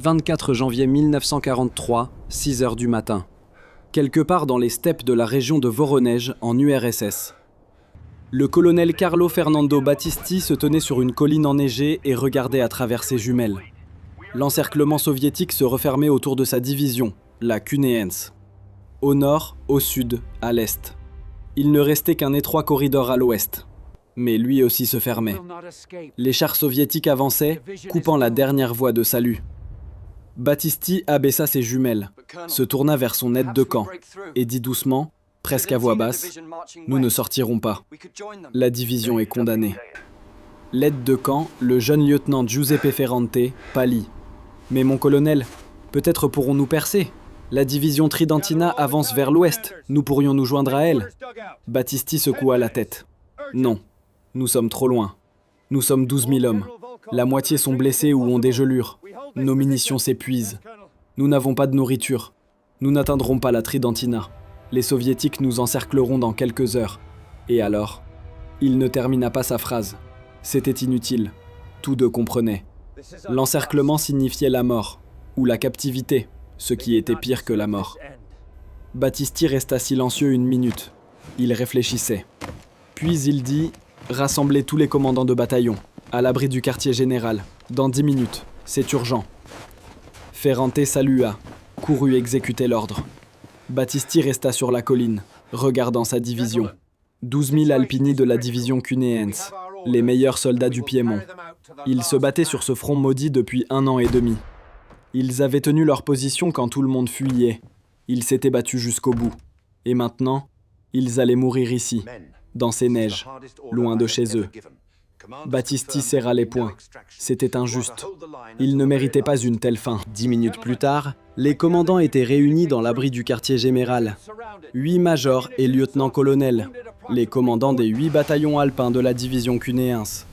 24 janvier 1943, 6 heures du matin. Quelque part dans les steppes de la région de Voronej, en URSS. Le colonel Carlo Fernando Battisti se tenait sur une colline enneigée et regardait à travers ses jumelles. L'encerclement soviétique se refermait autour de sa division, la Kuneens. Au nord, au sud, à l'est. Il ne restait qu'un étroit corridor à l'ouest. Mais lui aussi se fermait. Les chars soviétiques avançaient, coupant la dernière voie de salut. Battisti abaissa ses jumelles, se tourna vers son aide de camp et dit doucement, presque à voix basse, « Nous ne sortirons pas. La division est condamnée. » L'aide de camp, le jeune lieutenant Giuseppe Ferrante, pâlit. « Mais mon colonel, peut-être pourrons-nous percer. La division Tridentina avance vers l'ouest. Nous pourrions nous joindre à elle. » Battisti secoua la tête. « Non, nous sommes trop loin. Nous sommes 12 000 hommes. La moitié sont blessés ou ont des gelures. Nos munitions s'épuisent. Nous n'avons pas de nourriture. Nous n'atteindrons pas la Tridentina. Les soviétiques nous encercleront dans quelques heures. Et alors ?» Il ne termina pas sa phrase. C'était inutile. Tous deux comprenaient. L'encerclement signifiait la mort, ou la captivité, ce qui était pire que la mort. Battisti resta silencieux une minute. Il réfléchissait. Puis il dit « Rassemblez tous les commandants de bataillon, à l'abri du quartier général, dans 10 minutes, c'est urgent. » Ferrante salua, courut exécuter l'ordre. Battisti resta sur la colline, regardant sa division. 12 000 alpini de la division Kuneens, les meilleurs soldats du Piémont. Ils se battaient sur ce front maudit depuis 1 an et demi. Ils avaient tenu leur position quand tout le monde fuyait. Ils s'étaient battus jusqu'au bout. Et maintenant, ils allaient mourir ici, dans ces neiges, loin de chez eux. Battisti serra les poings. C'était injuste. Ils ne méritaient pas une telle fin. 10 minutes plus tard, les commandants étaient réunis dans l'abri du quartier général. 8 majors et lieutenants-colonels, les commandants des 8 bataillons alpins de la division Kuneens.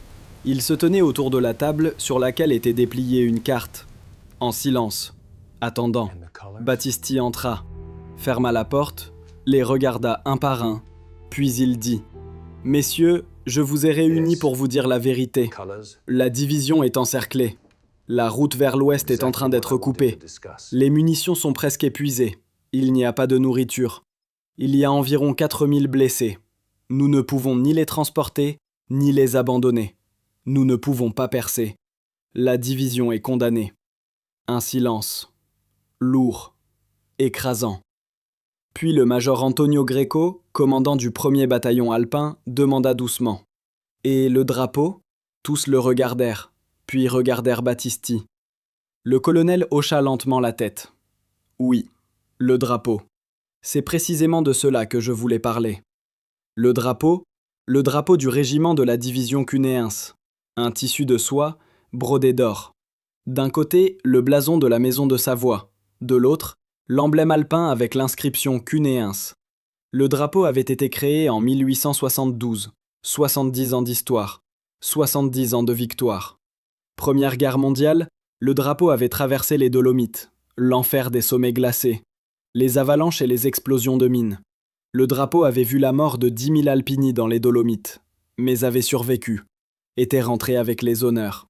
Ils se tenaient autour de la table sur laquelle était dépliée une carte. En silence, attendant. Battisti entra, ferma la porte, les regarda un par un, puis il dit « Messieurs, je vous ai réunis pour vous dire la vérité. La division est encerclée. La route vers l'ouest est en train d'être coupée. Les munitions sont presque épuisées. Il n'y a pas de nourriture. Il y a environ 4000 blessés. Nous ne pouvons ni les transporter, ni les abandonner. Nous ne pouvons pas percer. La division est condamnée. » Un silence. Lourd. Écrasant. Puis le major Antonio Greco, commandant du 1er bataillon alpin, demanda doucement. « Et le drapeau ?» Tous le regardèrent, puis regardèrent Battisti. Le colonel hocha lentement la tête. « Oui, le drapeau. C'est précisément de cela que je voulais parler. Le drapeau du régiment de la division Kuneens. Un tissu de soie, brodé d'or. D'un côté, le blason de la maison de Savoie. De l'autre, l'emblème alpin avec l'inscription Kuneens. Le drapeau avait été créé en 1872. 70 ans d'histoire. 70 ans de victoire. Première guerre mondiale, le drapeau avait traversé les Dolomites, l'enfer des sommets glacés, les avalanches et les explosions de mines. Le drapeau avait vu la mort de 10 000 alpini dans les Dolomites, mais avait survécu, était rentré avec les honneurs.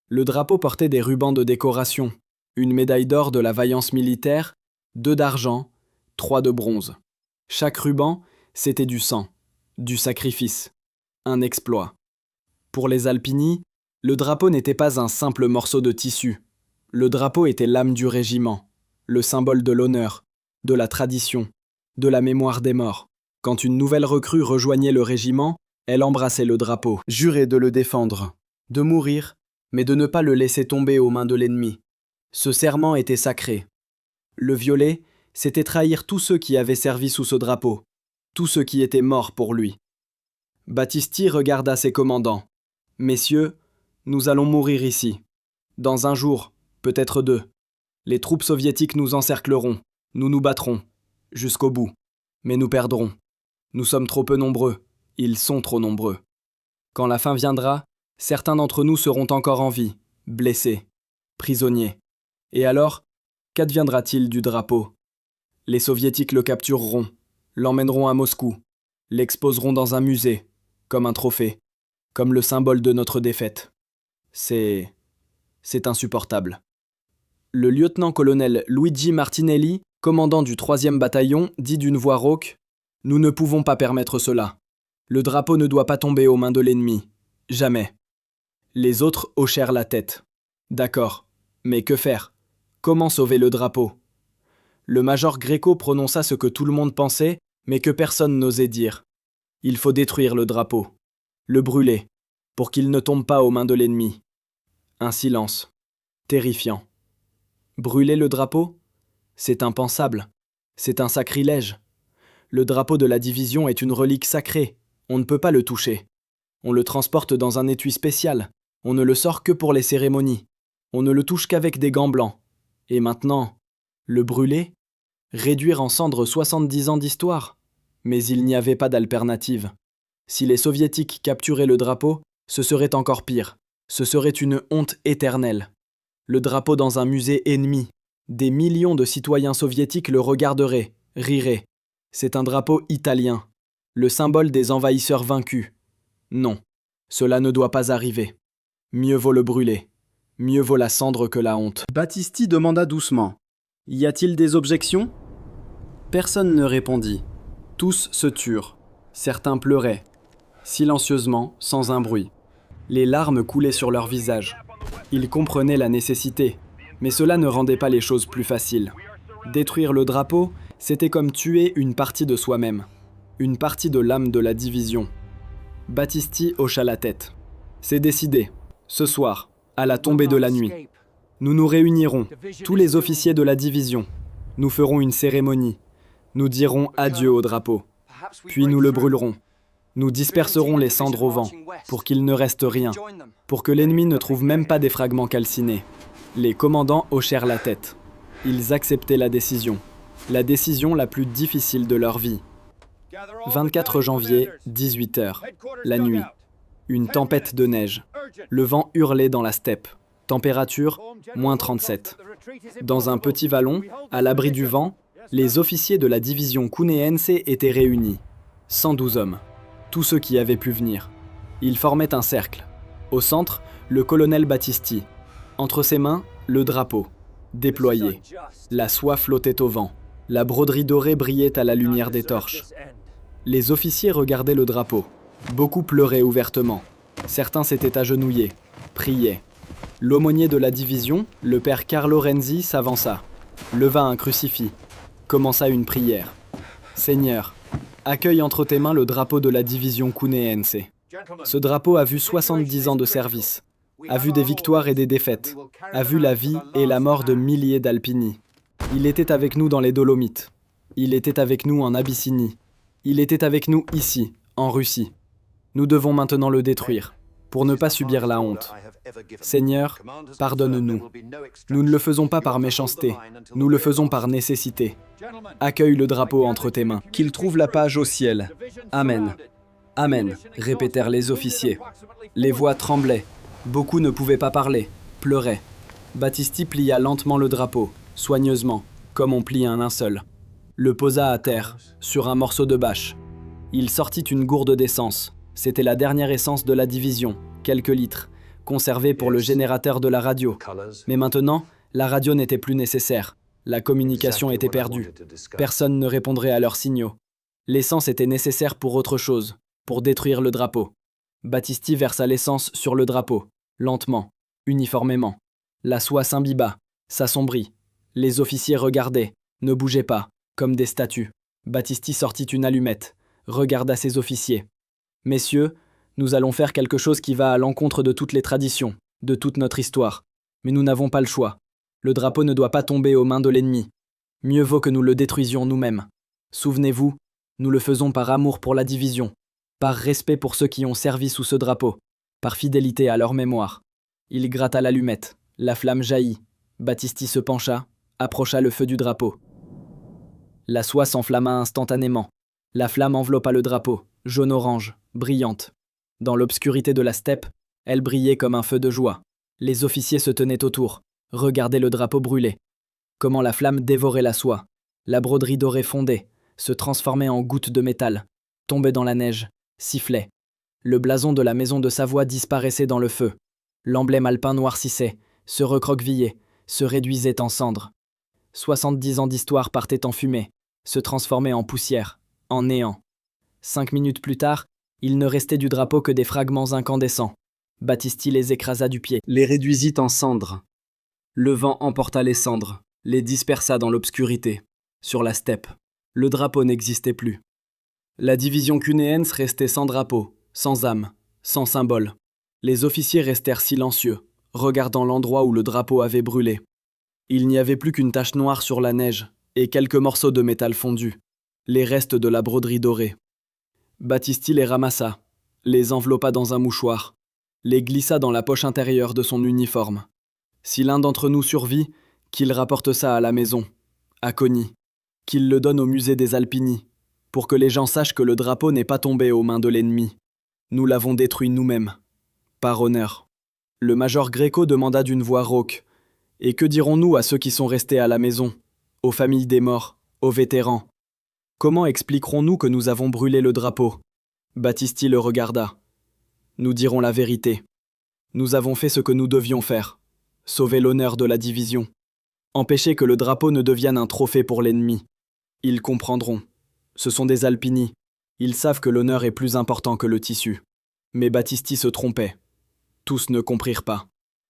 Le drapeau portait des rubans de décoration, une médaille d'or de la vaillance militaire, 2 d'argent, 3 de bronze. Chaque ruban, c'était du sang, du sacrifice, un exploit. Pour les alpini, le drapeau n'était pas un simple morceau de tissu. Le drapeau était l'âme du régiment, le symbole de l'honneur, de la tradition, de la mémoire des morts. Quand une nouvelle recrue rejoignait le régiment, elle embrassait le drapeau, jurait de le défendre, de mourir, mais de ne pas le laisser tomber aux mains de l'ennemi. Ce serment était sacré. Le violer, c'était trahir tous ceux qui avaient servi sous ce drapeau, tous ceux qui étaient morts pour lui. Battisti regarda ses commandants. « Messieurs, nous allons mourir ici. Dans 1 jour, peut-être 2. Les troupes soviétiques nous encercleront, nous nous battrons, jusqu'au bout. Mais nous perdrons. Nous sommes trop peu nombreux, ils sont trop nombreux. Quand la fin viendra, certains d'entre nous seront encore en vie, blessés, prisonniers. Et alors, qu'adviendra-t-il du drapeau ? Les soviétiques le captureront, l'emmèneront à Moscou, l'exposeront dans un musée, comme un trophée, comme le symbole de notre défaite. C'est insupportable. Le lieutenant-colonel Luigi Martinelli, commandant du 3e bataillon, dit d'une voix rauque « Nous ne pouvons pas permettre cela. Le drapeau ne doit pas tomber aux mains de l'ennemi. Jamais. » Les autres hochèrent la tête. D'accord. Mais que faire? Comment sauver le drapeau? Le major Greco prononça ce que tout le monde pensait, mais que personne n'osait dire. Il faut détruire le drapeau. Le brûler, pour qu'il ne tombe pas aux mains de l'ennemi. Un silence. Terrifiant. Brûler le drapeau? C'est impensable. C'est un sacrilège. Le drapeau de la division est une relique sacrée. On ne peut pas le toucher. On le transporte dans un étui spécial. On ne le sort que pour les cérémonies. On ne le touche qu'avec des gants blancs. Et maintenant, le brûler? Réduire en cendres 70 ans d'histoire? Mais il n'y avait pas d'alternative. Si les soviétiques capturaient le drapeau, ce serait encore pire. Ce serait une honte éternelle. Le drapeau dans un musée ennemi. Des millions de citoyens soviétiques le regarderaient, riraient. C'est un drapeau italien. Le symbole des envahisseurs vaincus. Non, cela ne doit pas arriver. Mieux vaut le brûler. Mieux vaut la cendre que la honte. Battisti demanda doucement. Y a-t-il des objections? Personne ne répondit. Tous se turent. Certains pleuraient. Silencieusement, sans un bruit. Les larmes coulaient sur leurs visages. Ils comprenaient la nécessité, mais cela ne rendait pas les choses plus faciles. Détruire le drapeau, c'était comme tuer une partie de soi-même. Une partie de l'âme de la division. Battisti hocha la tête. C'est décidé. Ce soir, à la tombée de la nuit, nous nous réunirons, tous les officiers de la division. Nous ferons une cérémonie. Nous dirons adieu au drapeau. Puis nous le brûlerons. Nous disperserons les cendres au vent, pour qu'il ne reste rien, pour que l'ennemi ne trouve même pas des fragments calcinés. Les commandants hochèrent la tête. Ils acceptaient la décision la plus difficile de leur vie. 24 janvier, 18h, la nuit. Une tempête de neige. Le vent hurlait dans la steppe. Température, moins 37. Dans un petit vallon, à l'abri du vent, les officiers de la division Cuneense étaient réunis. 112 hommes. Tous ceux qui avaient pu venir. Ils formaient un cercle. Au centre, le colonel Battisti. Entre ses mains, le drapeau. Déployé. La soie flottait au vent. La broderie dorée brillait à la lumière des torches. Les officiers regardaient le drapeau. Beaucoup pleuraient ouvertement. Certains s'étaient agenouillés, priaient. L'aumônier de la division, le père Carlo Renzi, s'avança, leva un crucifix, commença une prière. « Seigneur, accueille entre tes mains le drapeau de la division Cuneense. Ce drapeau a vu 70 ans de service, a vu des victoires et des défaites, a vu la vie et la mort de milliers d'Alpini. Il était avec nous dans les Dolomites. Il était avec nous en Abyssinie. Il était avec nous ici, en Russie. Nous devons maintenant le détruire, pour ne pas subir la honte. Seigneur, pardonne-nous. Nous ne le faisons pas par méchanceté, nous le faisons par nécessité. Accueille le drapeau entre tes mains. Qu'il trouve la page au ciel. Amen. Amen, répétèrent les officiers. Les voix tremblaient. Beaucoup ne pouvaient pas parler, pleuraient. Battisti plia lentement le drapeau, soigneusement, comme on plie un linceul. Le posa à terre, sur un morceau de bâche. Il sortit une gourde d'essence. C'était la dernière essence de la division, quelques litres, conservée pour le générateur de la radio. Mais maintenant, la radio n'était plus nécessaire. La communication était perdue. Personne ne répondrait à leurs signaux. L'essence était nécessaire pour autre chose, pour détruire le drapeau. Battisti versa l'essence sur le drapeau, lentement, uniformément. La soie s'imbiba, s'assombrit. Les officiers regardaient, ne bougeaient pas, comme des statues. Battisti sortit une allumette, regarda ses officiers. « Messieurs, nous allons faire quelque chose qui va à l'encontre de toutes les traditions, de toute notre histoire. Mais nous n'avons pas le choix. Le drapeau ne doit pas tomber aux mains de l'ennemi. Mieux vaut que nous le détruisions nous-mêmes. Souvenez-vous, nous le faisons par amour pour la division, par respect pour ceux qui ont servi sous ce drapeau, par fidélité à leur mémoire. » Il gratta l'allumette, la flamme jaillit. Battisti se pencha, approcha le feu du drapeau. La soie s'enflamma instantanément. La flamme enveloppa le drapeau, jaune-orange, brillante. Dans l'obscurité de la steppe, elle brillait comme un feu de joie. Les officiers se tenaient autour, regardaient le drapeau brûler. Comment la flamme dévorait la soie. La broderie dorée fondait, se transformait en gouttes de métal, tombait dans la neige, sifflait. Le blason de la maison de Savoie disparaissait dans le feu. L'emblème alpin noircissait, se recroquevillait, se réduisait en cendres. 70 ans d'histoire partaient en fumée, se transformaient en poussière, en néant. 5 minutes plus tard, il ne restait du drapeau que des fragments incandescents. Battisti les écrasa du pied, les réduisit en cendres. Le vent emporta les cendres, les dispersa dans l'obscurité. Sur la steppe, le drapeau n'existait plus. La division cunéense restait sans drapeau, sans âme, sans symbole. Les officiers restèrent silencieux, regardant l'endroit où le drapeau avait brûlé. Il n'y avait plus qu'une tache noire sur la neige et quelques morceaux de métal fondu, les restes de la broderie dorée. Battisti les ramassa, les enveloppa dans un mouchoir, les glissa dans la poche intérieure de son uniforme. Si l'un d'entre nous survit, qu'il rapporte ça à la maison, à Cogny, qu'il le donne au musée des Alpini, pour que les gens sachent que le drapeau n'est pas tombé aux mains de l'ennemi. Nous l'avons détruit nous-mêmes, par honneur. Le major Gréco demanda d'une voix rauque. Et que dirons-nous à ceux qui sont restés à la maison, aux familles des morts, aux vétérans? Comment expliquerons-nous que nous avons brûlé le drapeau? Battisti le regarda. Nous dirons la vérité. Nous avons fait ce que nous devions faire. Sauver l'honneur de la division. Empêcher que le drapeau ne devienne un trophée pour l'ennemi. Ils comprendront. Ce sont des Alpini. Ils savent que l'honneur est plus important que le tissu. Mais Battisti se trompait. Tous ne comprirent pas.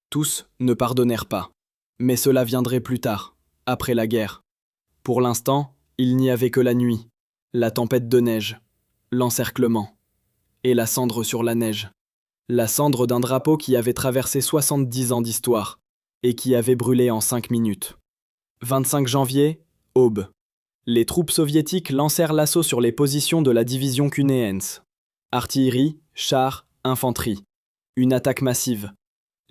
Tous ne pardonnèrent pas. Mais cela viendrait plus tard, après la guerre. Pour l'instant, il n'y avait que la nuit, la tempête de neige, l'encerclement, et la cendre sur la neige. La cendre d'un drapeau qui avait traversé 70 ans d'histoire, et qui avait brûlé en 5 minutes. 25 janvier, aube. Les troupes soviétiques lancèrent l'assaut sur les positions de la division cunéense. Artillerie, chars, infanterie. Une attaque massive.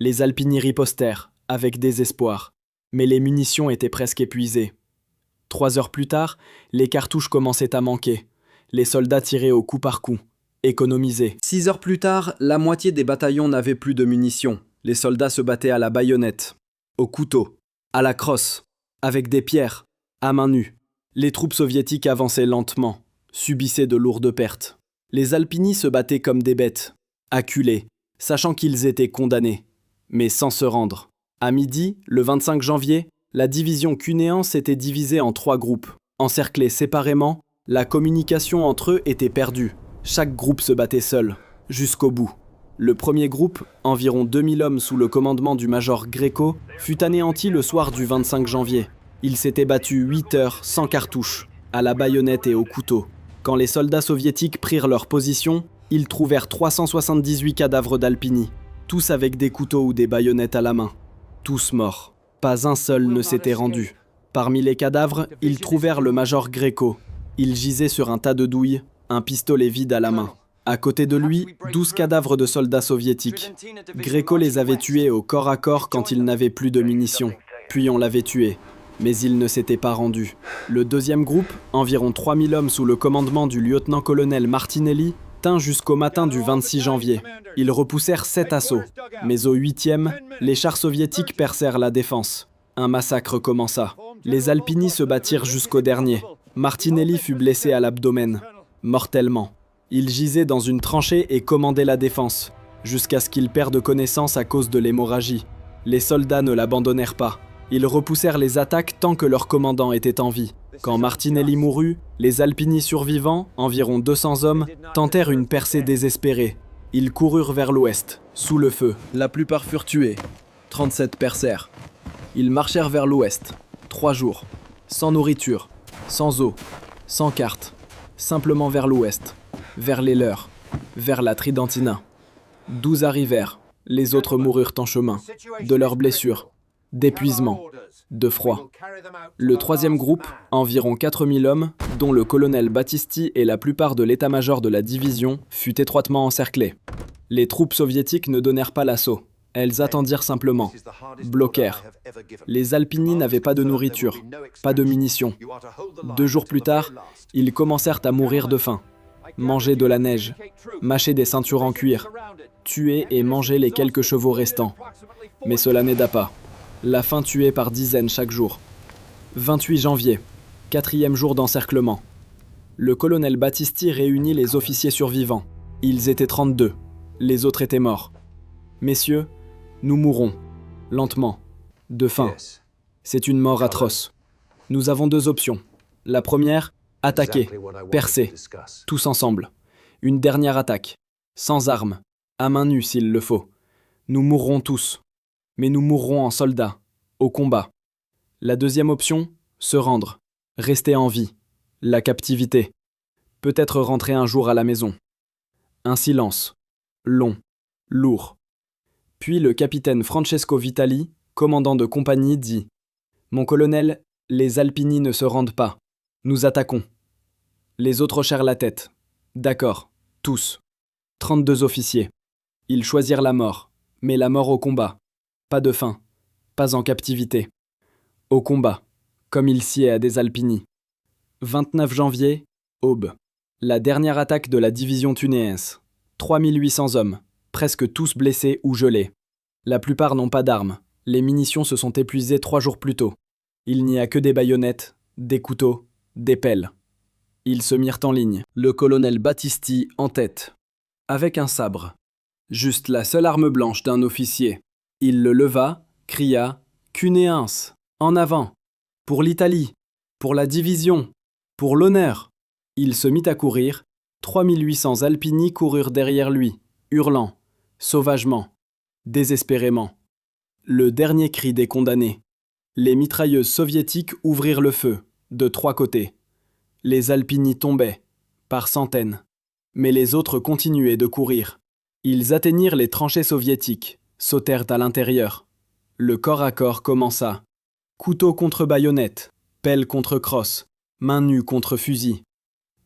Les Alpini ripostèrent, avec désespoir. Mais les munitions étaient presque épuisées. 3 heures plus tard, les cartouches commençaient à manquer. Les soldats tiraient au coup par coup, économisés. 6 heures plus tard, la moitié des bataillons n'avaient plus de munitions. Les soldats se battaient à la baïonnette, au couteau, à la crosse, avec des pierres, à main nue. Les troupes soviétiques avançaient lentement, subissaient de lourdes pertes. Les Alpini se battaient comme des bêtes, acculés, sachant qu'ils étaient condamnés, mais sans se rendre. À midi, le 25 janvier, la division cunéense s'était divisée en 3 groupes. Encerclés séparément, la communication entre eux était perdue. Chaque groupe se battait seul, jusqu'au bout. Le premier groupe, environ 2000 hommes sous le commandement du major Gréco, fut anéanti le soir du 25 janvier. Il s'était battu 8 heures sans cartouches, à la baïonnette et au couteau. Quand les soldats soviétiques prirent leur position, ils trouvèrent 378 cadavres d'Alpini, tous avec des couteaux ou des baïonnettes à la main. Tous morts. Pas un seul ne s'était rendu. Parmi les cadavres, ils trouvèrent le major Gréco. Il gisait sur un tas de douilles, un pistolet vide à la main. À côté de lui, 12 cadavres de soldats soviétiques. Gréco les avait tués au corps à corps quand il n'avait plus de munitions. Puis on l'avait tué. Mais il ne s'était pas rendu. Le deuxième groupe, environ 3000 hommes sous le commandement du lieutenant-colonel Martinelli, tint jusqu'au matin du 26 janvier. Ils repoussèrent 7 assauts. Mais au 8e, les chars soviétiques percèrent la défense. Un massacre commença. Les Alpini se battirent jusqu'au dernier. Martinelli fut blessé à l'abdomen, mortellement. Il gisait dans une tranchée et commandait la défense, jusqu'à ce qu'il perde connaissance à cause de l'hémorragie. Les soldats ne l'abandonnèrent pas. Ils repoussèrent les attaques tant que leur commandant était en vie. Quand Martinelli mourut, les Alpini survivants, environ 200 hommes, tentèrent une percée désespérée. Ils coururent vers l'ouest, sous le feu. La plupart furent tués. 37 percèrent. Ils marchèrent vers l'ouest, 3 jours, sans nourriture, sans eau, sans carte, simplement vers l'ouest, vers les leurs, vers la Tridentina. 12 arrivèrent, les autres moururent en chemin, de leurs blessures, d'épuisement, de froid. Le troisième groupe, environ 4000 hommes, dont le colonel Battisti et la plupart de l'état-major de la division, fut étroitement encerclé. Les troupes soviétiques ne donnèrent pas l'assaut. Elles attendirent simplement, bloquèrent. Les Alpini n'avaient pas de nourriture, pas de munitions. 2 jours plus tard, ils commencèrent à mourir de faim, manger de la neige, mâcher des ceintures en cuir, tuer et manger les quelques chevaux restants. Mais cela n'aida pas. La faim tuait par dizaines chaque jour. 28 janvier, 4e jour d'encerclement. Le colonel Battisti réunit les officiers survivants. Ils étaient 32. Les autres étaient morts. Messieurs, nous mourrons, lentement, de faim. C'est une mort atroce. Nous avons deux options. La première, attaquer, percer, tous ensemble. Une dernière attaque, sans armes, à main nue s'il le faut. Nous mourrons tous, mais nous mourrons en soldats, au combat. La deuxième option, se rendre, rester en vie, la captivité. Peut-être rentrer un jour à la maison. Un silence, long, lourd. Puis le capitaine Francesco Vitali, commandant de compagnie, dit « Mon colonel, les Alpini ne se rendent pas. Nous attaquons. » Les autres hochèrent la tête. D'accord, tous. 32 officiers. Ils choisirent la mort, mais la mort au combat. Pas de faim, pas en captivité. Au combat, comme il sied à des Alpini. 29 janvier, aube. La dernière attaque de la division tunéense. 3800 hommes, presque tous blessés ou gelés. La plupart n'ont pas d'armes. Les munitions se sont épuisées 3 jours plus tôt. Il n'y a que des baïonnettes, des couteaux, des pelles. Ils se mirent en ligne, le colonel Battisti en tête, avec un sabre. Juste la seule arme blanche d'un officier. Il le leva, cria « Cunéens, en avant, pour l'Italie, pour la division, pour l'honneur !» Il se mit à courir, 3800 Alpini coururent derrière lui, hurlant, sauvagement, désespérément. Le dernier cri des condamnés. Les mitrailleuses soviétiques ouvrirent le feu, de 3 côtés. Les Alpini tombaient, par centaines. Mais les autres continuaient de courir. Ils atteignirent les tranchées soviétiques, sautèrent à l'intérieur. Le corps à corps commença. Couteau contre baïonnette, pelle contre crosse, main nue contre fusil.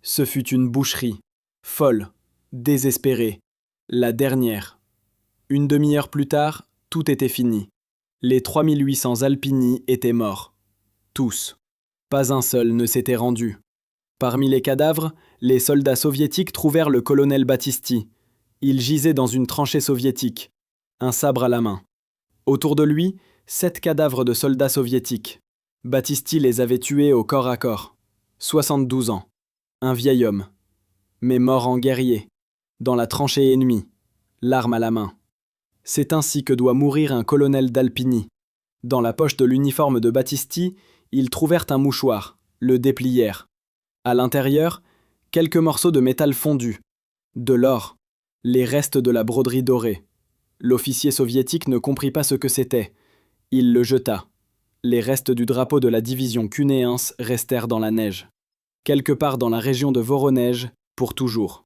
Ce fut une boucherie, folle, désespérée, la dernière. Une demi-heure plus tard, tout était fini. Les 3800 Alpini étaient morts. Tous. Pas un seul ne s'était rendu. Parmi les cadavres, les soldats soviétiques trouvèrent le colonel Battisti. Il gisait dans une tranchée soviétique, un sabre à la main. Autour de lui, 7 cadavres de soldats soviétiques. Battisti les avait tués au corps à corps. 72 ans. Un vieil homme. Mais mort en guerrier. Dans la tranchée ennemie. L'arme à la main. C'est ainsi que doit mourir un colonel d'Alpini. Dans la poche de l'uniforme de Battisti, ils trouvèrent un mouchoir, le déplièrent. À l'intérieur, quelques morceaux de métal fondu. De l'or. Les restes de la broderie dorée. L'officier soviétique ne comprit pas ce que c'était. Il le jeta. Les restes du drapeau de la division Cunéens restèrent dans la neige. Quelque part dans la région de Voronej, pour toujours.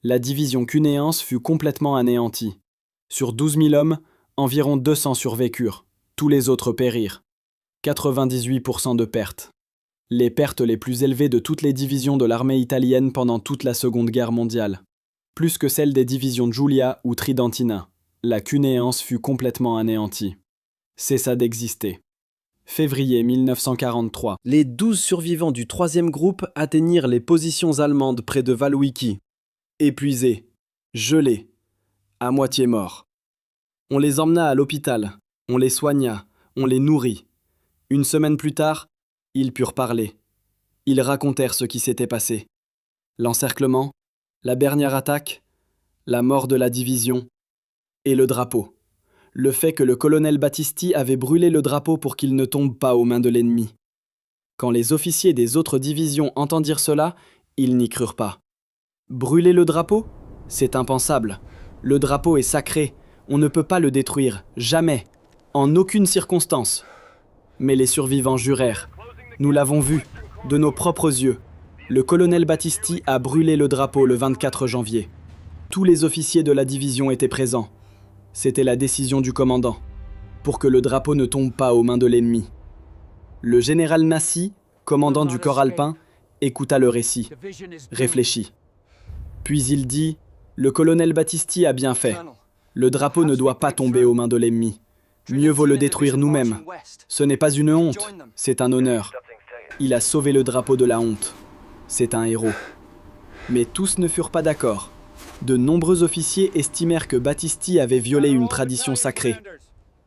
La division Cunéens fut complètement anéantie. Sur 12 000 hommes, environ 200 survécurent. Tous les autres périrent. 98% de pertes. Les pertes les plus élevées de toutes les divisions de l'armée italienne pendant toute la Seconde Guerre mondiale. Plus que celles des divisions Giulia ou Tridentina. La Cunéens fut complètement anéantie. Cessa d'exister. Février 1943. Les 12 survivants du 3e groupe atteignirent les positions allemandes près de Walwiki. Épuisés, gelés, à moitié morts. On les emmena à l'hôpital, on les soigna, on les nourrit. Une semaine plus tard, ils purent parler. Ils racontèrent ce qui s'était passé. L'encerclement, la dernière attaque, la mort de la division et le drapeau. Le fait que le colonel Battisti avait brûlé le drapeau pour qu'il ne tombe pas aux mains de l'ennemi. Quand les officiers des autres divisions entendirent cela, ils n'y crurent pas. Brûler le drapeau ? C'est impensable. Le drapeau est sacré. On ne peut pas le détruire. Jamais. En aucune circonstance. Mais les survivants jurèrent. Nous l'avons vu, de nos propres yeux. Le colonel Battisti a brûlé le drapeau le 24 janvier. Tous les officiers de la division étaient présents. C'était la décision du commandant, pour que le drapeau ne tombe pas aux mains de l'ennemi. Le général Nassi, commandant du corps alpin, écouta le récit, réfléchit. Puis il dit « Le colonel Battisti a bien fait. Le drapeau ne doit pas tomber aux mains de l'ennemi. Mieux vaut le détruire nous-mêmes. Ce n'est pas une honte, c'est un honneur. Il a sauvé le drapeau de la honte. C'est un héros. » Mais tous ne furent pas d'accord. De nombreux officiers estimèrent que Battisti avait violé une tradition sacrée.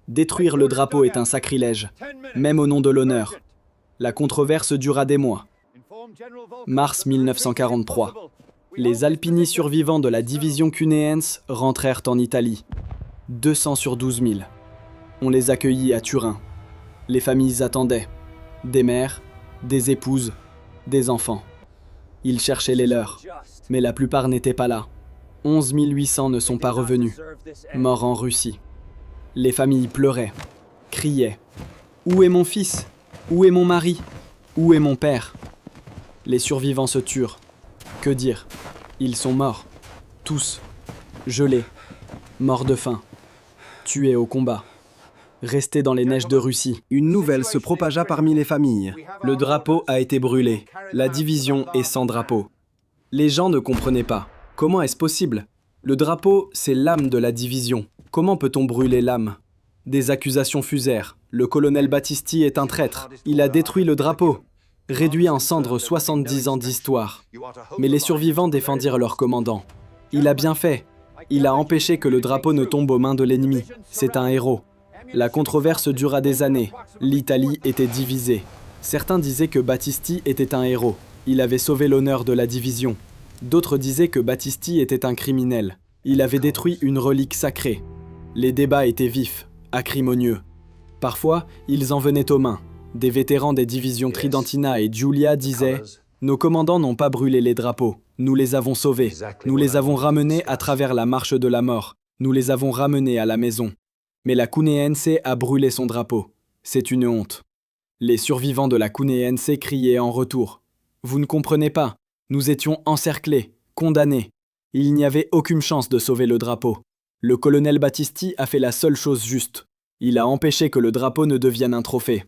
Détruire le drapeau est un sacrilège, même au nom de l'honneur. La controverse dura des mois. Mars 1943. Les Alpini survivants de la division Cunéens rentrèrent en Italie. 200 sur 12 000. On les accueillit à Turin. Les familles attendaient. Des mères, des épouses, des enfants. Ils cherchaient les leurs, mais la plupart n'étaient pas là. 11 800 ne sont pas revenus, morts en Russie. Les familles pleuraient, criaient. « Où est mon fils ? Où est mon mari ? Où est mon père ?» Les survivants se turent. Que dire ? Ils sont morts. Tous. Gelés. Morts de faim. Tués au combat. Restés dans les neiges de Russie. Une nouvelle se propagea parmi les familles. Le drapeau a été brûlé. La division est sans drapeau. Les gens ne comprenaient pas. Comment est-ce possible ? Le drapeau, c'est l'âme de la division. Comment peut-on brûler l'âme ? Des accusations fusèrent. Le colonel Battisti est un traître. Il a détruit le drapeau. Réduit en cendres 70 ans d'histoire. Mais les survivants défendirent leur commandant. Il a bien fait. Il a empêché que le drapeau ne tombe aux mains de l'ennemi. C'est un héros. La controverse dura des années. L'Italie était divisée. Certains disaient que Battisti était un héros. Il avait sauvé l'honneur de la division. D'autres disaient que Battisti était un criminel. Il avait détruit une relique sacrée. Les débats étaient vifs, acrimonieux. Parfois, ils en venaient aux mains. Des vétérans des divisions Tridentina et Giulia disaient « Nos commandants n'ont pas brûlé les drapeaux. Nous les avons sauvés. Nous les avons ramenés à travers la marche de la mort. Nous les avons ramenés à la maison. » Mais la Cuneiense a brûlé son drapeau. C'est une honte. Les survivants de la Cuneiense criaient en retour. « Vous ne comprenez pas. Nous étions encerclés, condamnés. Il n'y avait aucune chance de sauver le drapeau. Le colonel Battisti a fait la seule chose juste. Il a empêché que le drapeau ne devienne un trophée. »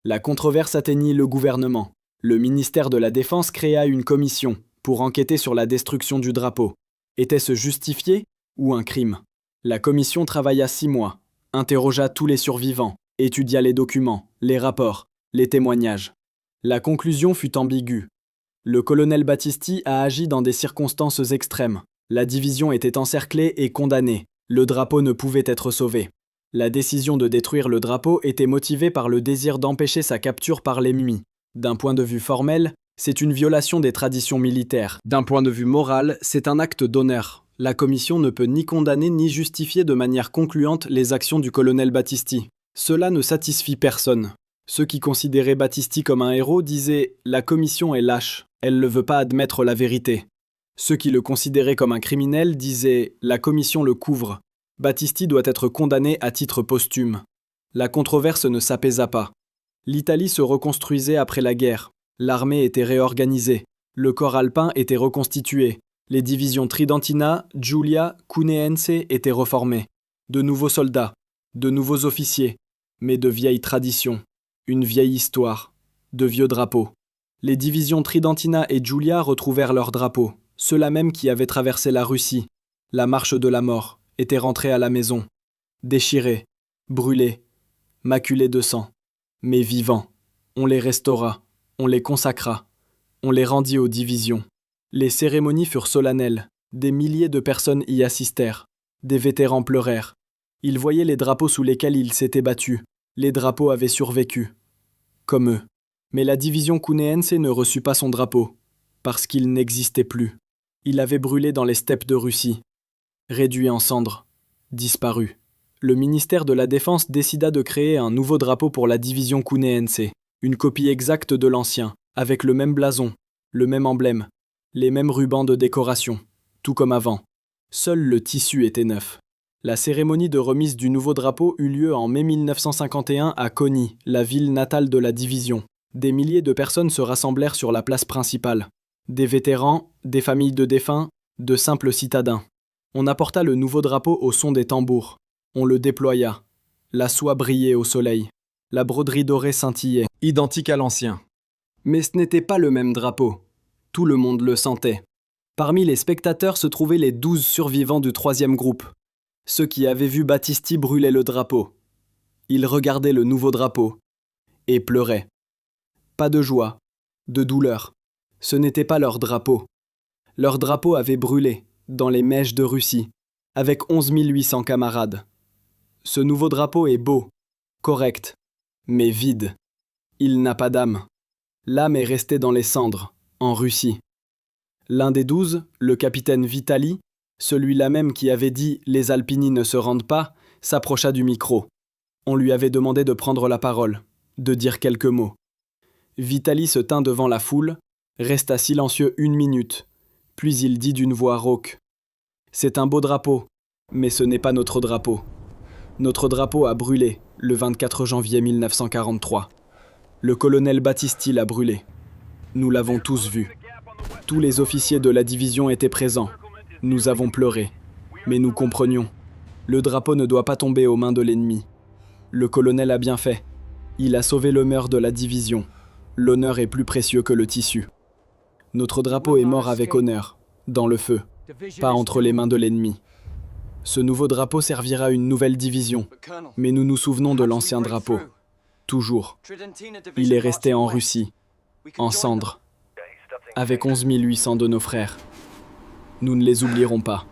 La controverse atteignit le gouvernement. Le ministère de la Défense créa une commission pour enquêter sur la destruction du drapeau. Était-ce justifié ou un crime ? La commission travailla 6 mois, interrogea tous les survivants, étudia les documents, les rapports, les témoignages. La conclusion fut ambiguë. Le colonel Battisti a agi dans des circonstances extrêmes. La division était encerclée et condamnée. Le drapeau ne pouvait être sauvé. La décision de détruire le drapeau était motivée par le désir d'empêcher sa capture par l'ennemi. D'un point de vue formel, c'est une violation des traditions militaires. D'un point de vue moral, c'est un acte d'honneur. La commission ne peut ni condamner ni justifier de manière concluante les actions du colonel Battisti. Cela ne satisfit personne. Ceux qui considéraient Battisti comme un héros disaient « La commission est lâche, elle ne veut pas admettre la vérité ». Ceux qui le considéraient comme un criminel disaient « La commission le couvre ». Battisti doit être condamné à titre posthume. La controverse ne s'apaisa pas. L'Italie se reconstruisait après la guerre. L'armée était réorganisée. Le corps alpin était reconstitué. Les divisions Tridentina, Giulia, Cuneiense étaient reformées. De nouveaux soldats, de nouveaux officiers, mais de vieilles traditions, une vieille histoire, de vieux drapeaux. Les divisions Tridentina et Giulia retrouvèrent leurs drapeaux, ceux-là même qui avaient traversé la Russie, la marche de la mort, étaient rentrés à la maison, déchirés, brûlés, maculés de sang, mais vivants. On les restaura, on les consacra, on les rendit aux divisions. Les cérémonies furent solennelles, des milliers de personnes y assistèrent, des vétérans pleurèrent. Ils voyaient les drapeaux sous lesquels ils s'étaient battus, les drapeaux avaient survécu, comme eux. Mais la division Cuneiense ne reçut pas son drapeau, parce qu'il n'existait plus. Il avait brûlé dans les steppes de Russie. Réduit en cendres, disparu. Le ministère de la Défense décida de créer un nouveau drapeau pour la division Cuneiense, une copie exacte de l'ancien, avec le même blason, le même emblème, les mêmes rubans de décoration, tout comme avant. Seul le tissu était neuf. La cérémonie de remise du nouveau drapeau eut lieu en mai 1951 à Koni, la ville natale de la division. Des milliers de personnes se rassemblèrent sur la place principale. Des vétérans, des familles de défunts, de simples citadins. On apporta le nouveau drapeau au son des tambours. On le déploya. La soie brillait au soleil. La broderie dorée scintillait. Identique à l'ancien. Mais ce n'était pas le même drapeau. Tout le monde le sentait. Parmi les spectateurs se trouvaient les 12 survivants du 3e groupe. Ceux qui avaient vu Battisti brûler le drapeau. Ils regardaient le nouveau drapeau et pleuraient. Pas de joie, de douleur. Ce n'était pas leur drapeau. Leur drapeau avait brûlé, dans les meiges de Russie, avec 11 800 camarades. Ce nouveau drapeau est beau, correct, mais vide. Il n'a pas d'âme. L'âme est restée dans les cendres, en Russie. L'un des 12, le capitaine Vitali, celui-là même qui avait dit « Les Alpini ne se rendent pas », s'approcha du micro. On lui avait demandé de prendre la parole. de dire quelques mots. Vitali se tint devant la foule, resta silencieux 1 minute, puis il dit d'une voix rauque : « C'est un beau drapeau, mais ce n'est pas notre drapeau. Notre drapeau a brûlé le 24 janvier 1943. Le colonel Battisti l'a brûlé. Nous l'avons tous vu. Tous les officiers de la division étaient présents. Nous avons pleuré. Mais nous comprenions. Le drapeau ne doit pas tomber aux mains de l'ennemi. Le colonel a bien fait. Il a sauvé l'honneur de la division. L'honneur est plus précieux que le tissu. Notre drapeau est mort avec honneur, dans le feu, pas entre les mains de l'ennemi. Ce nouveau drapeau servira à une nouvelle division, mais nous nous souvenons de l'ancien drapeau. Toujours. Il est resté en Russie, en cendres, avec 11 800 de nos frères. Nous ne les oublierons pas.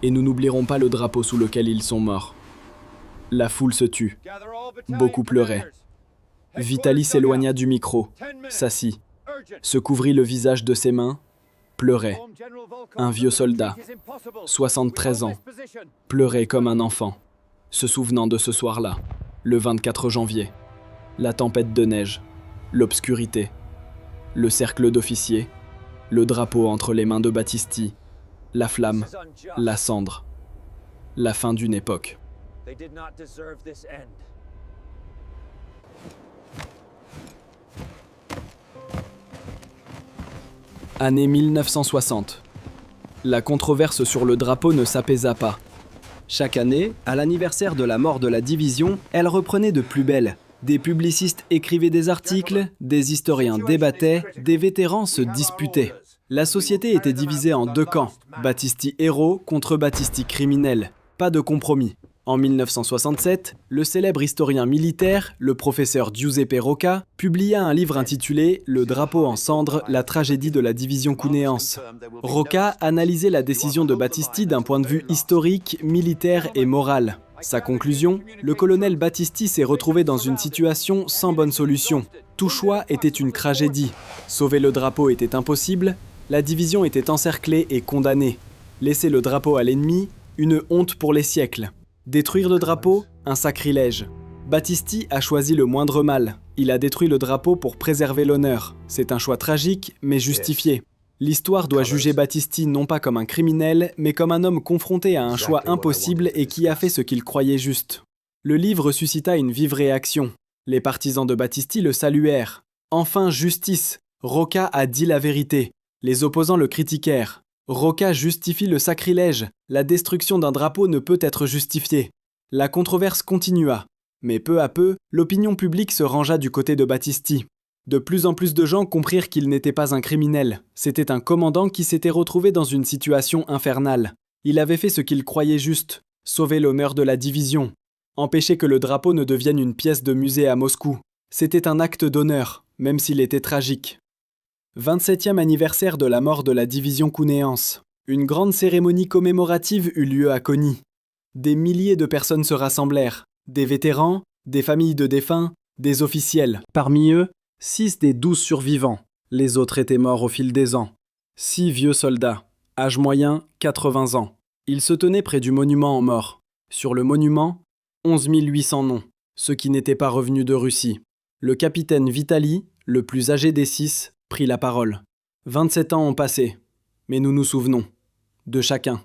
Et nous n'oublierons pas le drapeau sous lequel ils sont morts. La foule se tut. Beaucoup pleuraient. Vitali s'éloigna du micro, s'assit, se couvrit le visage de ses mains, pleurait. Un vieux soldat, 73 ans, pleurait comme un enfant, se souvenant de ce soir-là, le 24 janvier. La tempête de neige, l'obscurité, le cercle d'officiers, le drapeau entre les mains de Battisti, la flamme, la cendre, la fin d'une époque. Année 1960. La controverse sur le drapeau ne s'apaisa pas. Chaque année, à l'anniversaire de la mort de la division, elle reprenait de plus belle. Des publicistes écrivaient des articles, des historiens débattaient, des vétérans se disputaient. La société était divisée en 2 camps, Battisti héros contre Battisti criminel. Pas de compromis. En 1967, le célèbre historien militaire, le professeur Giuseppe Rocca, publia un livre intitulé « Le drapeau en cendres, la tragédie de la division Cunéense ». Rocca analysait la décision de Battisti d'un point de vue historique, militaire et moral. Sa conclusion : le colonel Battisti s'est retrouvé dans une situation sans bonne solution. Tout choix était une tragédie. Sauver le drapeau était impossible, la division était encerclée et condamnée. Laisser le drapeau à l'ennemi, une honte pour les siècles. Détruire le drapeau, un sacrilège. Battisti a choisi le moindre mal. Il a détruit le drapeau pour préserver l'honneur. C'est un choix tragique, mais justifié. L'histoire doit juger Battisti non pas comme un criminel, mais comme un homme confronté à un choix impossible et qui a fait ce qu'il croyait juste. Le livre suscita une vive réaction. Les partisans de Battisti le saluèrent. Enfin, justice. Rocca a dit la vérité. Les opposants le critiquèrent. Rocca justifie le sacrilège. La destruction d'un drapeau ne peut être justifiée. La controverse continua. Mais peu à peu, l'opinion publique se rangea du côté de Battisti. De plus en plus de gens comprirent qu'il n'était pas un criminel. C'était un commandant qui s'était retrouvé dans une situation infernale. Il avait fait ce qu'il croyait juste, sauver l'honneur de la division, empêcher que le drapeau ne devienne une pièce de musée à Moscou. C'était un acte d'honneur, même s'il était tragique. 27e anniversaire de la mort de la division Cunéense. Une grande cérémonie commémorative eut lieu à Kony. Des milliers de personnes se rassemblèrent. Des vétérans, des familles de défunts, des officiels. Parmi eux, 6 des 12 survivants. Les autres étaient morts au fil des ans. 6 vieux soldats, âge moyen 80 ans. Ils se tenaient près du monument aux morts. Sur le monument, 11 800 noms, ceux qui n'étaient pas revenus de Russie. Le capitaine Vitali, le plus âgé des 6, prit la parole. 27 ans ont passé, mais nous nous souvenons. De chacun.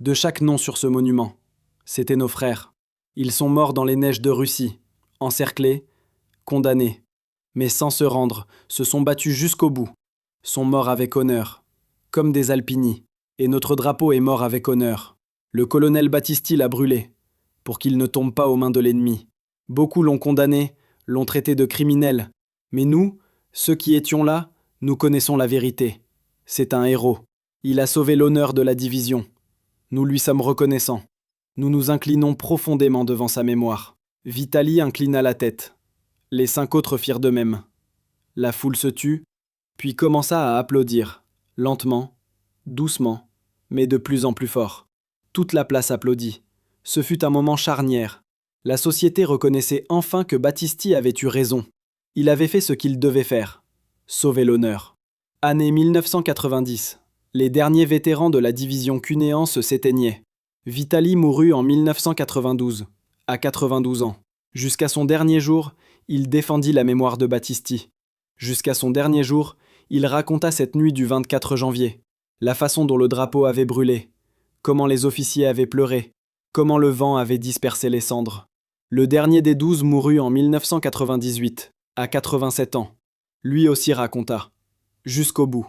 De chaque nom sur ce monument. C'étaient nos frères. Ils sont morts dans les neiges de Russie, encerclés, condamnés. Mais sans se rendre, se sont battus jusqu'au bout. Sont morts avec honneur, comme des Alpini. Et notre drapeau est mort avec honneur. Le colonel Battisti l'a brûlé, pour qu'il ne tombe pas aux mains de l'ennemi. Beaucoup l'ont condamné, l'ont traité de criminel. Mais nous, ceux qui étions là, nous connaissons la vérité. C'est un héros. Il a sauvé l'honneur de la division. Nous lui sommes reconnaissants. Nous nous inclinons profondément devant sa mémoire. Vitali inclina la tête. Les 5 autres firent de même. La foule se tut, puis commença à applaudir, lentement, doucement, mais de plus en plus fort. Toute la place applaudit. Ce fut un moment charnière. La société reconnaissait enfin que Battisti avait eu raison. Il avait fait ce qu'il devait faire. Sauver l'honneur. Année 1990. Les derniers vétérans de la division Cunéense s'éteignaient. Vitali mourut en 1992, à 92 ans. Jusqu'à son dernier jour, il défendit la mémoire de Battisti. Jusqu'à son dernier jour, il raconta cette nuit du 24 janvier, la façon dont le drapeau avait brûlé, comment les officiers avaient pleuré, comment le vent avait dispersé les cendres. Le dernier des 12 mourut en 1998, à 87 ans. Lui aussi raconta. Jusqu'au bout.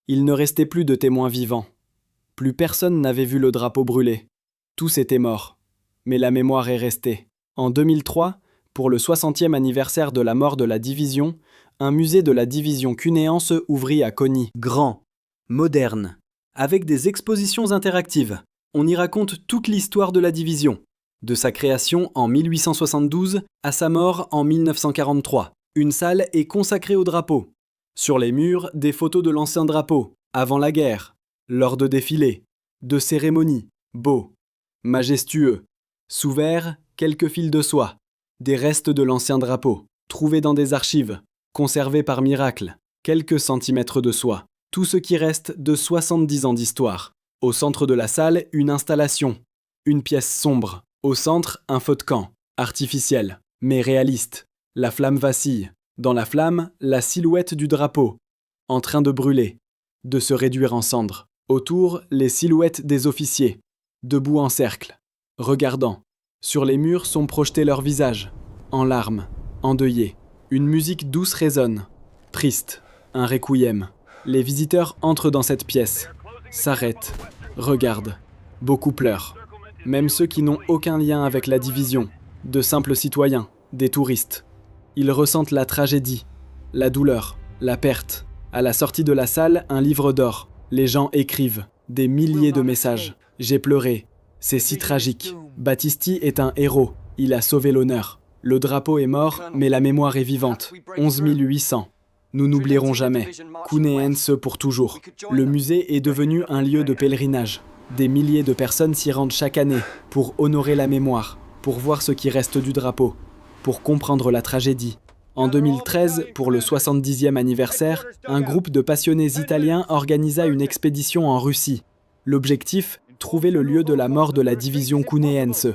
Il ne restait plus de témoins vivants. Plus personne n'avait vu le drapeau brûler. Tous étaient morts. Mais la mémoire est restée. En 2003, pour le 60e anniversaire de la mort de la division, un musée de la division cunéense ouvrit à Cogny. Grand, moderne, avec des expositions interactives. On y raconte toute l'histoire de la division, de sa création en 1872 à sa mort en 1943. Une salle est consacrée au drapeau. Sur les murs, des photos de l'ancien drapeau, avant la guerre, lors de défilés, de cérémonies, beaux, majestueux. Sous verre, quelques fils de soie, des restes de l'ancien drapeau, trouvés dans des archives, conservés par miracle, quelques centimètres de soie. Tout ce qui reste de 70 ans d'histoire. Au centre de la salle, une installation, une pièce sombre. Au centre, un feu de camp, artificiel, mais réaliste. La flamme vacille. Dans la flamme, la silhouette du drapeau, en train de brûler, de se réduire en cendres. Autour, les silhouettes des officiers, debout en cercle, regardant. Sur les murs sont projetés leurs visages, en larmes, endeuillés. Une musique douce résonne, triste, un requiem. Les visiteurs entrent dans cette pièce, s'arrêtent, regardent. Beaucoup pleurent. Même ceux qui n'ont aucun lien avec la division, de simples citoyens, des touristes. Ils ressentent la tragédie, la douleur, la perte. À la sortie de la salle, un livre d'or. Les gens écrivent des milliers de messages. J'ai pleuré. C'est si tragique. Battisti est un héros. Il a sauvé l'honneur. Le drapeau est mort, mais la mémoire est vivante. 11 800. Nous n'oublierons jamais. Cunéense pour toujours. Le musée est devenu un lieu de pèlerinage. Des milliers de personnes s'y rendent chaque année pour honorer la mémoire, pour voir ce qui reste du drapeau, pour comprendre la tragédie. En 2013, pour le 70e anniversaire, un groupe de passionnés italiens organisa une expédition en Russie. L'objectif, trouver le lieu de la mort de la division cunéense.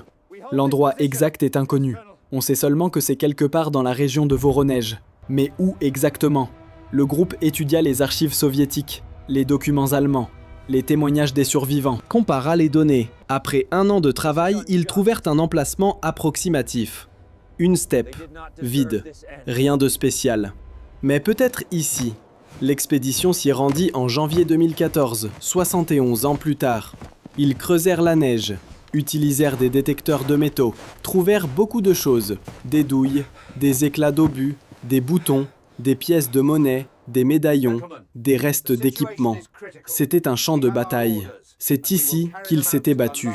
L'endroit exact est inconnu. On sait seulement que c'est quelque part dans la région de Voronej. Mais où exactement ? Le groupe étudia les archives soviétiques, les documents allemands, les témoignages des survivants, compara les données. Après 1 an de travail, ils trouvèrent un emplacement approximatif. Une steppe, vide, rien de spécial. Mais peut-être ici. L'expédition s'y rendit en janvier 2014, 71 ans plus tard. Ils creusèrent la neige, utilisèrent des détecteurs de métaux, trouvèrent beaucoup de choses. Des douilles, des éclats d'obus, des boutons, des pièces de monnaie, des médaillons, des restes d'équipements. C'était un champ de bataille. C'est ici qu'ils s'étaient battus,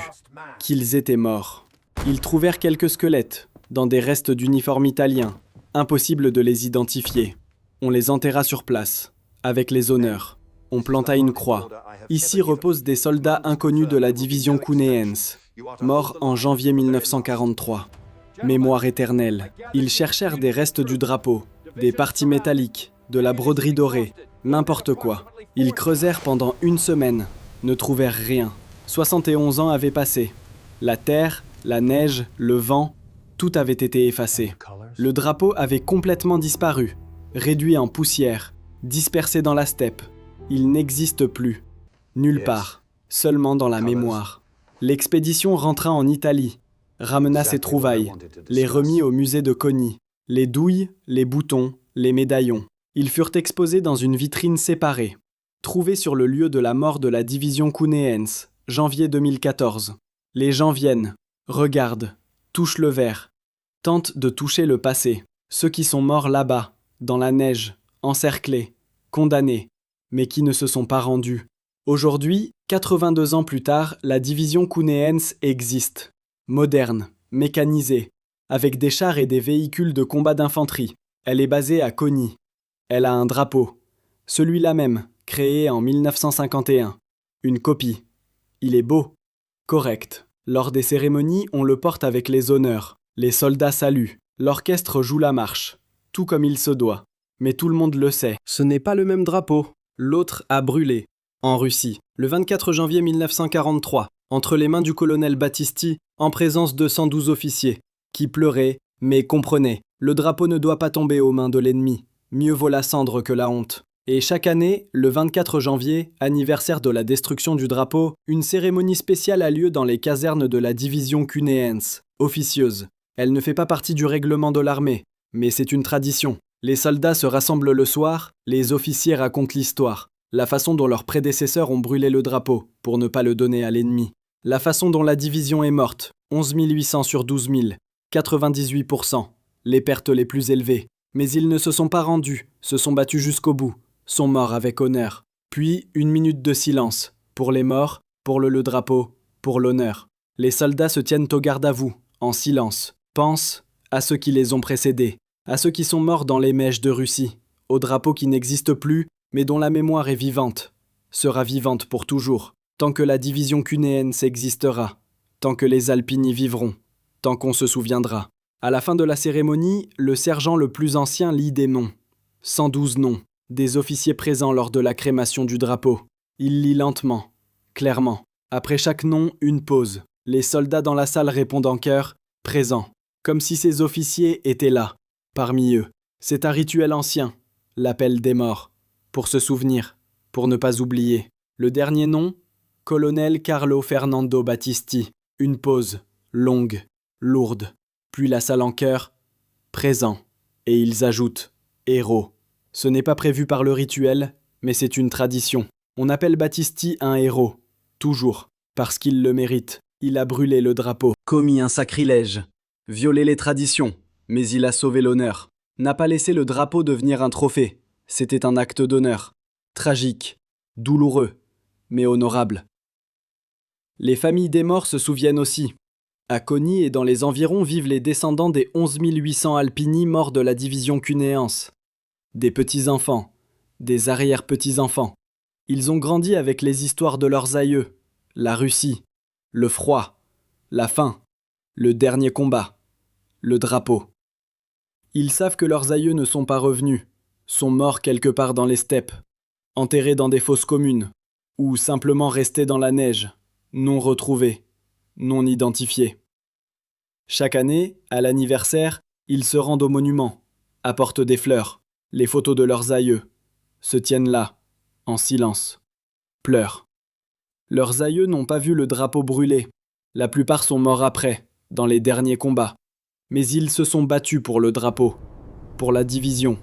qu'ils étaient morts. Ils trouvèrent quelques squelettes, dans des restes d'uniformes italiens. Impossible de les identifier. On les enterra sur place, avec les honneurs. On planta une croix. Ici reposent des soldats inconnus de la division cunéense, morts en janvier 1943. Mémoire éternelle. Ils cherchèrent des restes du drapeau, des parties métalliques, de la broderie dorée, n'importe quoi. Ils creusèrent pendant 1 semaine, ne trouvèrent rien. 71 ans avaient passé. La terre, la neige, le vent, tout avait été effacé. Le drapeau avait complètement disparu, réduit en poussière, dispersé dans la steppe. Il n'existe plus. Nulle part, seulement dans la mémoire. L'expédition rentra en Italie, ramena ses trouvailles, les remit au musée de Cogny. Les douilles, les boutons, les médaillons. Ils furent exposés dans une vitrine séparée, trouvée sur le lieu de la mort de la division cunéense, janvier 2014. Les gens viennent, regardent, touchent le verre, tentent de toucher le passé. Ceux qui sont morts là-bas, dans la neige, encerclés, condamnés, mais qui ne se sont pas rendus. Aujourd'hui, 82 ans plus tard, la division cunéense existe. Moderne, mécanisée, avec des chars et des véhicules de combat d'infanterie. Elle est basée à Cogny. Elle a un drapeau. Celui-là même, créé en 1951. Une copie. Il est beau. Correct. Lors des cérémonies, on le porte avec les honneurs. Les soldats saluent. L'orchestre joue la marche. Tout comme il se doit. Mais tout le monde le sait. Ce n'est pas le même drapeau. L'autre a brûlé. En Russie, le 24 janvier 1943, entre les mains du colonel Battisti, en présence de 112 officiers, qui pleuraient, mais comprenaient. Le drapeau ne doit pas tomber aux mains de l'ennemi. Mieux vaut la cendre que la honte. Et chaque année, le 24 janvier, anniversaire de la destruction du drapeau, une cérémonie spéciale a lieu dans les casernes de la division Cunéense, officieuse. Elle ne fait pas partie du règlement de l'armée, mais c'est une tradition. Les soldats se rassemblent le soir, les officiers racontent l'histoire, la façon dont leurs prédécesseurs ont brûlé le drapeau pour ne pas le donner à l'ennemi, la façon dont la division est morte, 11 800 sur 12 000, 98%, les pertes les plus élevées. Mais ils ne se sont pas rendus, se sont battus jusqu'au bout, sont morts avec honneur. Puis, une minute de silence, pour les morts, pour le drapeau, pour l'honneur. Les soldats se tiennent au garde à vous, en silence, pensent à ceux qui les ont précédés, à ceux qui sont morts dans les mèches de Russie, au drapeau qui n'existe plus, mais dont la mémoire est vivante, sera vivante pour toujours, tant que la division cunéense existera, tant que les Alpini vivront, tant qu'on se souviendra. À la fin de la cérémonie, le sergent le plus ancien lit des noms. 112 noms, des officiers présents lors de la crémation du drapeau. Il lit lentement, clairement. Après chaque nom, une pause. Les soldats dans la salle répondent en chœur « présent », comme si ces officiers étaient là, parmi eux. C'est un rituel ancien, l'appel des morts, pour se souvenir, pour ne pas oublier. Le dernier nom, colonel Carlo Fernando Battisti. Une pause, longue, lourde. Puis la salle en chœur, présent. Et ils ajoutent, héros. Ce n'est pas prévu par le rituel, mais c'est une tradition. On appelle Battisti un héros, toujours, parce qu'il le mérite. Il a brûlé le drapeau, commis un sacrilège, violé les traditions, mais il a sauvé l'honneur. N'a pas laissé le drapeau devenir un trophée. C'était un acte d'honneur. Tragique, douloureux, mais honorable. Les familles des morts se souviennent aussi. À Coni et dans les environs vivent les descendants des 11 800 Alpini morts de la division cunéense. Des petits-enfants, des arrière-petits-enfants. Ils ont grandi avec les histoires de leurs aïeux, la Russie, le froid, la faim, le dernier combat, le drapeau. Ils savent que leurs aïeux ne sont pas revenus, sont morts quelque part dans les steppes, enterrés dans des fosses communes, ou simplement restés dans la neige, non retrouvés, non identifiés. Chaque année, à l'anniversaire, ils se rendent au monument, apportent des fleurs, les photos de leurs aïeux, se tiennent là, en silence, pleurent. Leurs aïeux n'ont pas vu le drapeau brûler. La plupart sont morts après, dans les derniers combats. Mais ils se sont battus pour le drapeau, pour la division,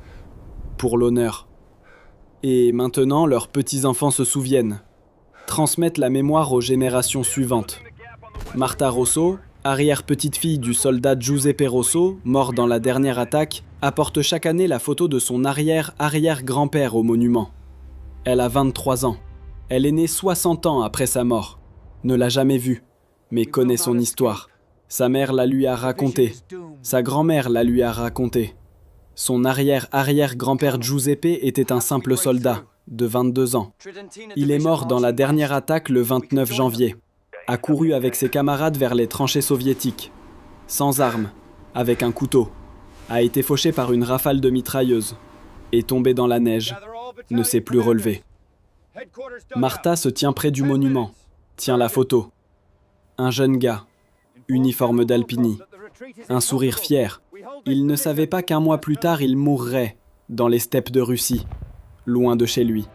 pour l'honneur. Et maintenant, leurs petits-enfants se souviennent, transmettent la mémoire aux générations suivantes. Marta Rosso, arrière-petite-fille du soldat Giuseppe Rosso, mort dans la dernière attaque, apporte chaque année la photo de son arrière-arrière-grand-père au monument. Elle a 23 ans. Elle est née 60 ans après sa mort. Ne l'a jamais vu, mais connaît son histoire. Sa mère la lui a racontée. Sa grand-mère la lui a racontée. Son arrière-arrière-grand-père Giuseppe était un simple soldat, de 22 ans. Il est mort dans la dernière attaque le 29 janvier. A couru avec ses camarades vers les tranchées soviétiques. Sans armes, avec un couteau. A été fauché par une rafale de mitrailleuse. Est tombé dans la neige. Ne s'est plus relevé. Marta se tient près du monument, tient la photo. Un jeune gars, uniforme d'Alpini, un sourire fier. Il ne savait pas qu'un mois plus tard, il mourrait dans les steppes de Russie, loin de chez lui.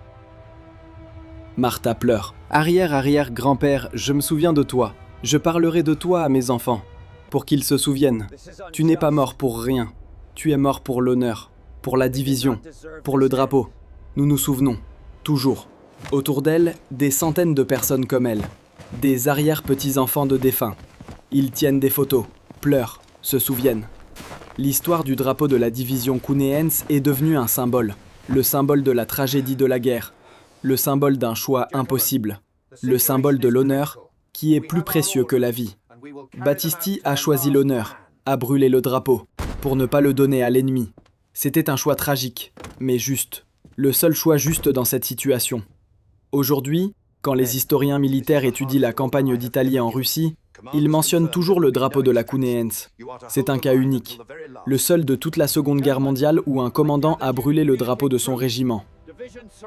Marta pleure. Arrière-arrière-grand-père, je me souviens de toi. Je parlerai de toi à mes enfants, pour qu'ils se souviennent. Tu n'es pas mort pour rien. Tu es mort pour l'honneur, pour la division, pour le drapeau. Nous nous souvenons, toujours. Autour d'elle, des centaines de personnes comme elle. Des arrière-petits-enfants de défunts. Ils tiennent des photos, pleurent, se souviennent. L'histoire du drapeau de la division cunéense est devenue un symbole. Le symbole de la tragédie de la guerre. Le symbole d'un choix impossible. Le symbole de l'honneur, qui est plus précieux que la vie. Battisti a choisi l'honneur, a brûlé le drapeau, pour ne pas le donner à l'ennemi. C'était un choix tragique, mais juste. Le seul choix juste dans cette situation. Aujourd'hui, quand les historiens militaires étudient la campagne d'Italie en Russie, ils mentionnent toujours le drapeau de la cunéense. C'est un cas unique. Le seul de toute la Seconde Guerre mondiale où un commandant a brûlé le drapeau de son régiment.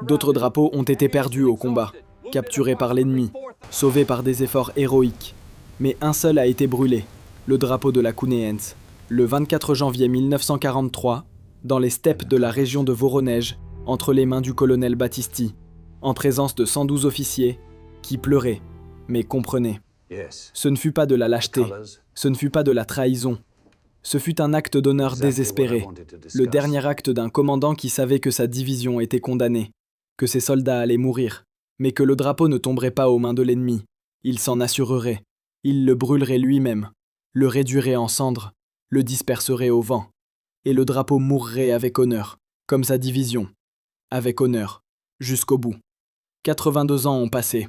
D'autres drapeaux ont été perdus au combat, capturés par l'ennemi, sauvés par des efforts héroïques. Mais un seul a été brûlé, le drapeau de la cunéense. Le 24 janvier 1943, dans les steppes de la région de Voronezh, entre les mains du colonel Battisti, en présence de 112 officiers, qui pleuraient, mais comprenaient. Ce ne fut pas de la lâcheté, ce ne fut pas de la trahison. Ce fut un acte d'honneur désespéré, le dernier acte d'un commandant qui savait que sa division était condamnée, que ses soldats allaient mourir, mais que le drapeau ne tomberait pas aux mains de l'ennemi. Il s'en assurerait, il le brûlerait lui-même, le réduirait en cendres, le disperserait au vent, et le drapeau mourrait avec honneur, comme sa division, avec honneur, jusqu'au bout. 82 ans ont passé.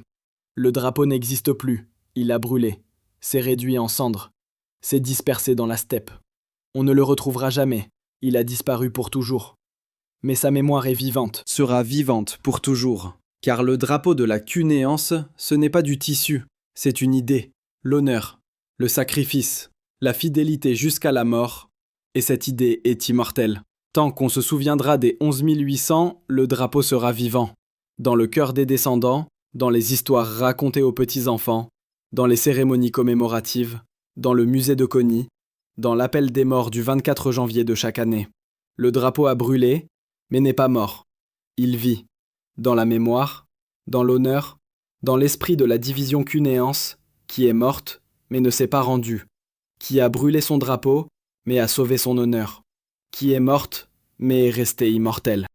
Le drapeau n'existe plus, il a brûlé, s'est réduit en cendres, s'est dispersé dans la steppe. On ne le retrouvera jamais, il a disparu pour toujours. Mais sa mémoire est vivante. Sera vivante pour toujours. Car le drapeau de la cunéance, ce n'est pas du tissu, c'est une idée, l'honneur, le sacrifice, la fidélité jusqu'à la mort, et cette idée est immortelle. Tant qu'on se souviendra des 11 800, le drapeau sera vivant. Dans le cœur des descendants, dans les histoires racontées aux petits-enfants, dans les cérémonies commémoratives, dans le musée de Coni, dans l'appel des morts du 24 janvier de chaque année. Le drapeau a brûlé, mais n'est pas mort. Il vit, dans la mémoire, dans l'honneur, dans l'esprit de la division cunéance, qui est morte, mais ne s'est pas rendue, qui a brûlé son drapeau, mais a sauvé son honneur, qui est morte, mais est restée immortelle.